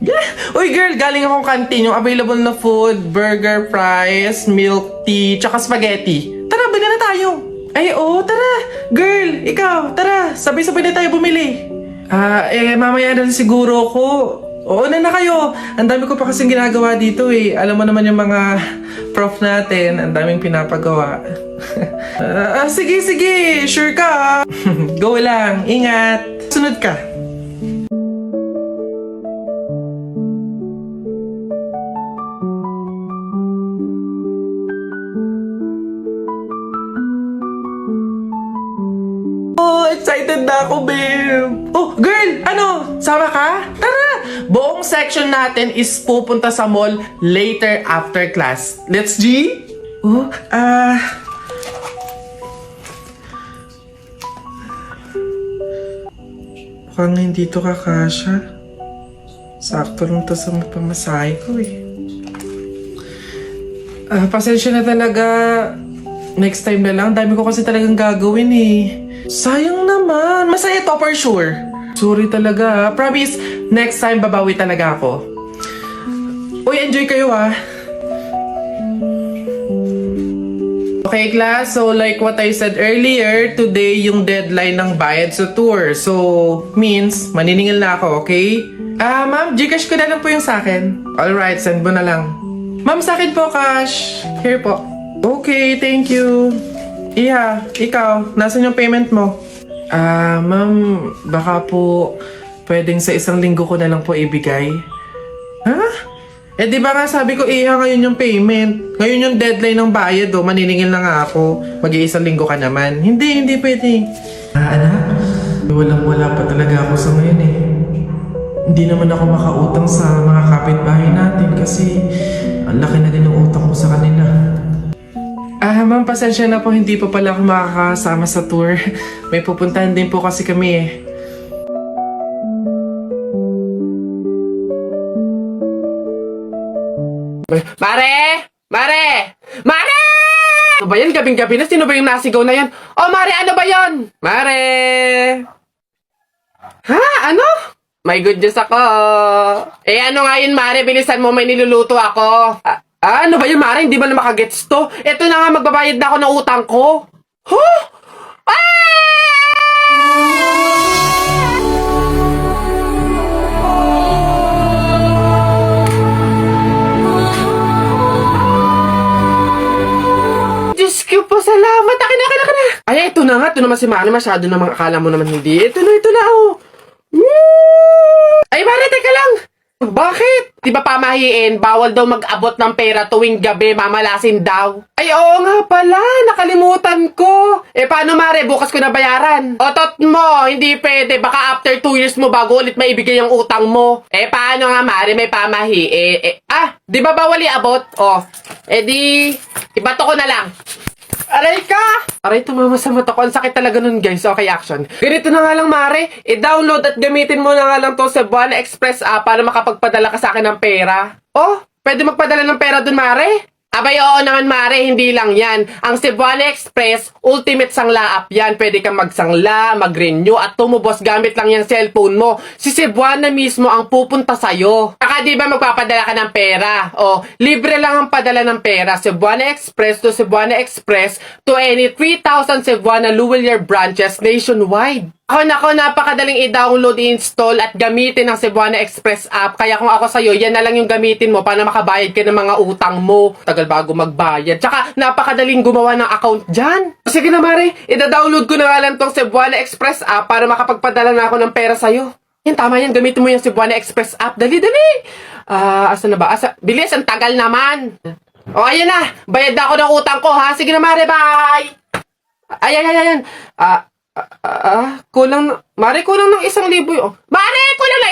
Yeah! Uy girl, galing akong canteen. Yung available na food, burger, fries, milk tea, tsaka spaghetti. Tara, bili na tayo. Ay, oo, tara. Girl, ikaw, tara. Sabay-sabay na tayo bumili. Mamaya na siguro ko. Oo na kayo. Ang dami ko pa kasing ginagawa dito eh. Alam mo naman yung mga prof natin. Ang daming pinapagawa. Sige. Sure ka. Go lang. Ingat. Sunod ka. Excited na ako, babe. Oh, girl, ano? Sama ka? Tara! Buong section natin is pupunta sa mall later after class. Let's G? Oh, mukhang hindi to kakasya. Sakto lang to sa pamasahe ko eh. Pasensya na talaga. Next time na lang. Dami ko kasi talagang gagawin eh. Sayang naman. Masaya to for sure. Sorry talaga. Promise, next time babawi talaga ako. Uy, enjoy kayo ah. Okay class, so like what I said earlier, today yung deadline ng bayad sa tour. So, means, maniningil na ako, okay? Ma'am, Gcash ko na lang po yung sa akin. Alright, send mo na lang. Ma'am, sa akin po cash. Here po. Okay, thank you. Iha, ikaw, nasan yung payment mo? Ma'am, baka po pwedeng sa isang linggo ko na lang po ibigay. Ha? Eh di ba nga sabi ko, Iha, ngayon yung payment. Ngayon yung deadline ng bayad, oh. Maniningil na nga ako. Mag-iisang linggo ka naman. Hindi pwede. Anak, walang-wala pa talaga ako sa ngayon eh. Hindi naman ako makautang sa mga kapitbahay natin kasi ang laki na din ng utang ko sa kanila. Ma'am, pasensya na po, hindi po pala ako makakasama sa tour. May pupuntahan din po kasi kami eh. Mare! Ano ba yan? Gabing-gabi na? Sino ba yung nasigaw na yan? Oh, Mare, ano ba yan? Mare! Ha? Ano? My goodness ako. Ano nga yun, Mare? Bilisan mo, may niluluto ako. Ano ba yun, Mare? Hindi ba na makagets to? Eto na nga, magbabayad na ako ng utang ko. Huh? Diyos ko po, salamat. Akin na. Ay, ito na nga. Ito naman si Mare. Masyado naman akala mo naman hindi. Ito na, oh. Ay, Mare, teka lang. Bakit? Di ba pamahiin, bawal daw mag-abot ng pera tuwing gabi, mamalasin daw? Ay, oo nga pala, nakalimutan ko. Paano, Mare? Bukas ko na bayaran. Otot mo, hindi pwede. Baka after 2 years mo bago ulit maibigay ang utang mo. Paano nga, Mare? May pamahiin. Di ba bawal iabot? Di, ibato ko na lang. Aray ka! Aray, tumama sa mata ko. Ang sakit talaga nun, guys. Okay, action. Ganito na nga lang, Mare. I-download at gamitin mo na nga lang to sa Cebuana Express app para makapagpadala ka sa akin ng pera. Oh, pwede magpadala ng pera dun, Mare? Abay, oo naman, Mare. Hindi lang yan. Ang Cebuana Express, ultimate sangla app yan. Pwede kang magsangla, mag-renew, at tumubos gamit lang yung cellphone mo. Si Cebuana mismo ang pupunta sa'yo. Saka di ba magpapadala ka ng pera? Libre lang ang padala ng pera. Cebuana Express to Cebuana Express to any 3,000 Cebuana Luwilier branches nationwide. Nako, napakadaling i-download, i-install at gamitin ang Cebuana Express app. Kaya kung ako sa'yo, yan na lang yung gamitin mo para makabayad ka ng mga utang mo. Tagal bago magbayad. Tsaka, napakadaling gumawa ng account dyan. Sige na, Mare, ida-download ko na nga lang tong Cebuana Express app para makapagpadala na ako ng pera sa'yo. Yan, tama yan. Gamitin mo yung Cebuana Express app. Dali! Asa na ba? Bilis, ang tagal naman. Ayan na. Bayad na ako ng utang ko, ha? Sige na, Mare, bye! Ayan. Kulang, Mare, kulang ng 1,000 yun. Mare, kulang ng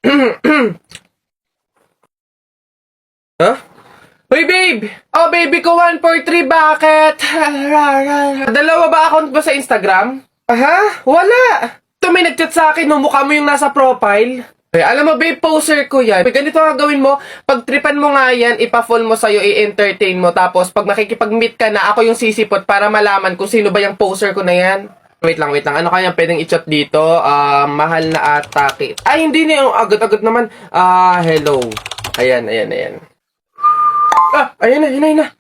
1,000! Huh? Hoy, babe! Baby ko, 143, bakit? Dalawa ba account ba sa Instagram? Wala! Ito may nag-chat sa akin, mukha mo yung nasa profile. Alam mo, babe, poser ko yan. Ganito ang gawin mo, pag-tripan mo nga yan, ipa-phone mo sa'yo, i-entertain mo, tapos pag makikipag-meet ka na, ako yung sisipot para malaman kung sino ba yung poser ko na yan. Wait lang. Ano kaya pwedeng i-chat dito? Mahal na atake. Ay, hindi na yung agad-agad naman. Hello. Ayan. Ayan na.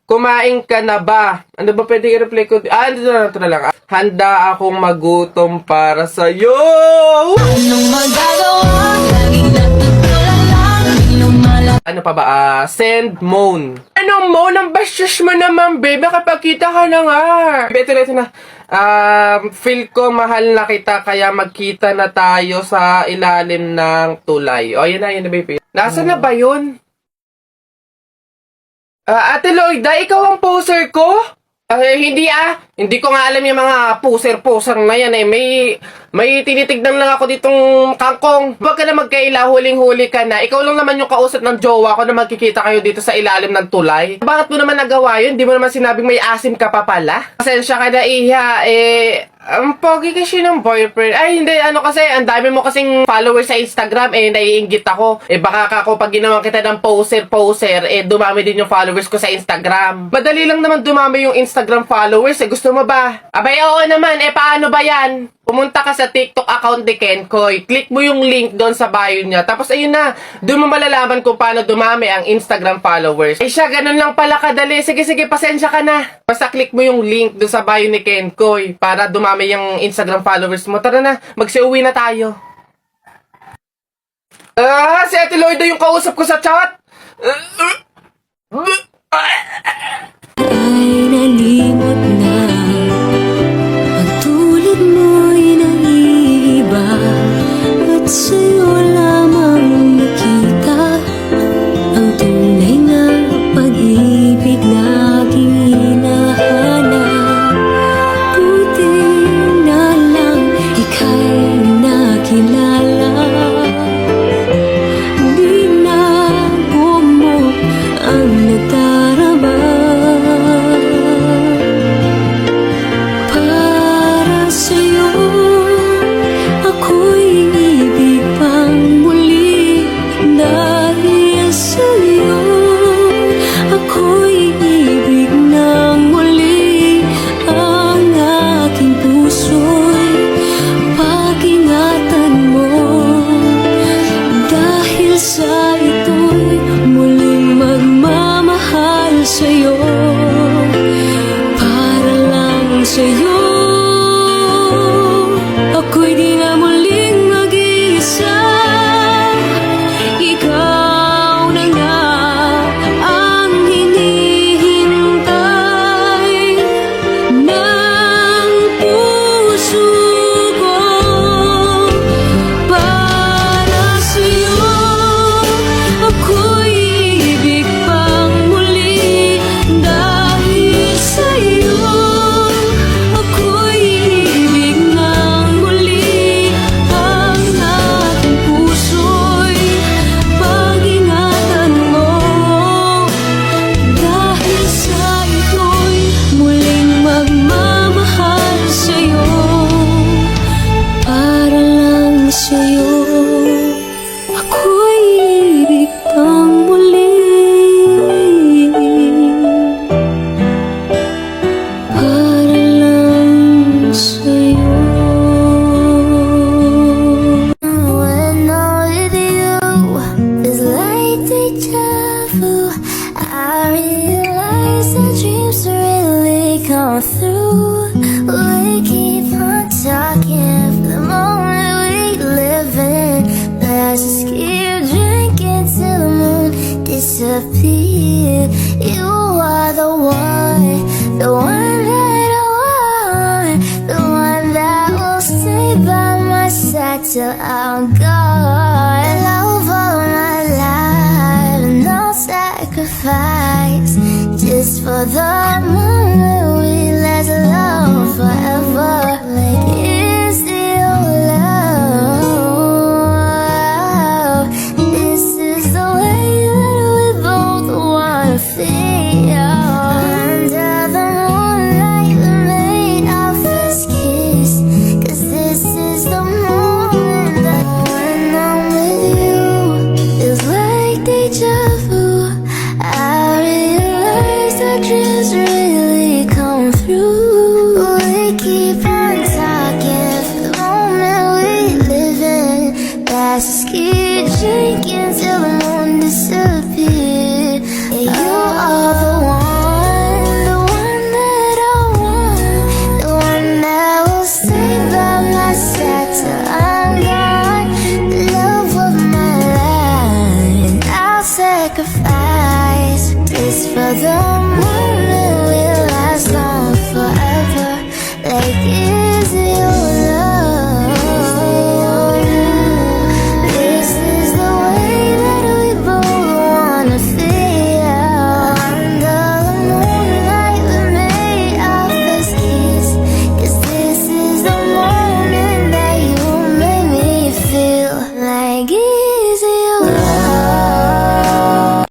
Kumain ka na ba? Ano ba pwede i-reply ko? Ito na lang. Handa akong magutom para sa'yo! Anong magagawa? Laging natutulala, di lumala. Ano pa ba? Send moan. Anong moan? Ang bastos mo naman, babe. Nakapagkita ka na nga. Ito na. Feel ko mahal na kita, kaya magkita na tayo sa ilalim ng tulay. O, yan na, babe. Nasaan na ba yun? Ate Lloyda, ikaw ang poser ko? Hindi Hindi ko nga alam yung mga poser na yan eh. May tinitignan lang ako ditong kangkong. Huwag ka na magkaila, huling-huli ka na. Ikaw lang naman yung kausap ng jowa ko na magkikita kayo dito sa ilalim ng tulay. Bakit mo naman nagawa yun? Di mo naman sinabing may asim ka pa pala? Pasensya ka na, Iha. Ang pogi kasi ng boyfriend. Ay, hindi. Kasi, ang dami mo kasing followers sa Instagram. Naiinggit ako. Baka ako pag ginawa kita ng poser, dumami din yung followers ko sa Instagram. Madali lang naman dumami yung Instagram followers. Gusto mo ba? Abay, oo naman. Paano ba yan? Pumunta ka sa TikTok account ni Kenkoy. Click mo yung link doon sa bio niya. Tapos ayun na, doon mo malalaman kung paano dumami ang Instagram followers. Siya, ganun lang pala kadali. Sige, pasensya ka na. Basta click mo yung link doon sa bio ni Kenkoy para dumami yung Instagram followers mo. Tara na, magsiuwi na tayo. Si Ate Lloyda yung kausap ko sa chat. Ay nalimot na, ang tulad mo'y naiiba, at sa'yo lamang nakita ang tunay na pag-ibig na aking hinahanap. Buti na lang ika'y nakilala, di na gumot ang nagdarama. Para sa'yo, ako'y ibig pang muli. Dahil sa'yo, ako'y ibig ng muli. Ang aking puso'y pag-ingatan mo. Dahil sa ito'y muling magmamahal sa'yo. Para lang sa'yo, ako'y di na muling mag-iisa. Ikaw na nga ang hinihintay ng puso ko. Para sa'yo, ako'y ibig pang muli. Dahil sa'yo, ako'y ibig ng muli. Ang aking puso'y pag-ingatan mo. Dahil sa ito'y muling magmamahal sa'yo. Para lang sa'yo, ako'y ibig kang muli. Para lang sa'yo. When I'm with you, it's like deja vu. I realize that dreams really come through. We keep on talking for the moment we live in. Let's just keep drinking till the moon disappear. You are the one that I want, the one that will stay by my side till I'm gone. Love all my life, no sacrifice, just for the moment we let love forever. Like it's the old love. This is the way that we both wanna feel. Under the moonlight, we made our first kiss. 'Cause this is the moment that when I'm with you, feels like deja vu. I realize our dreams really drink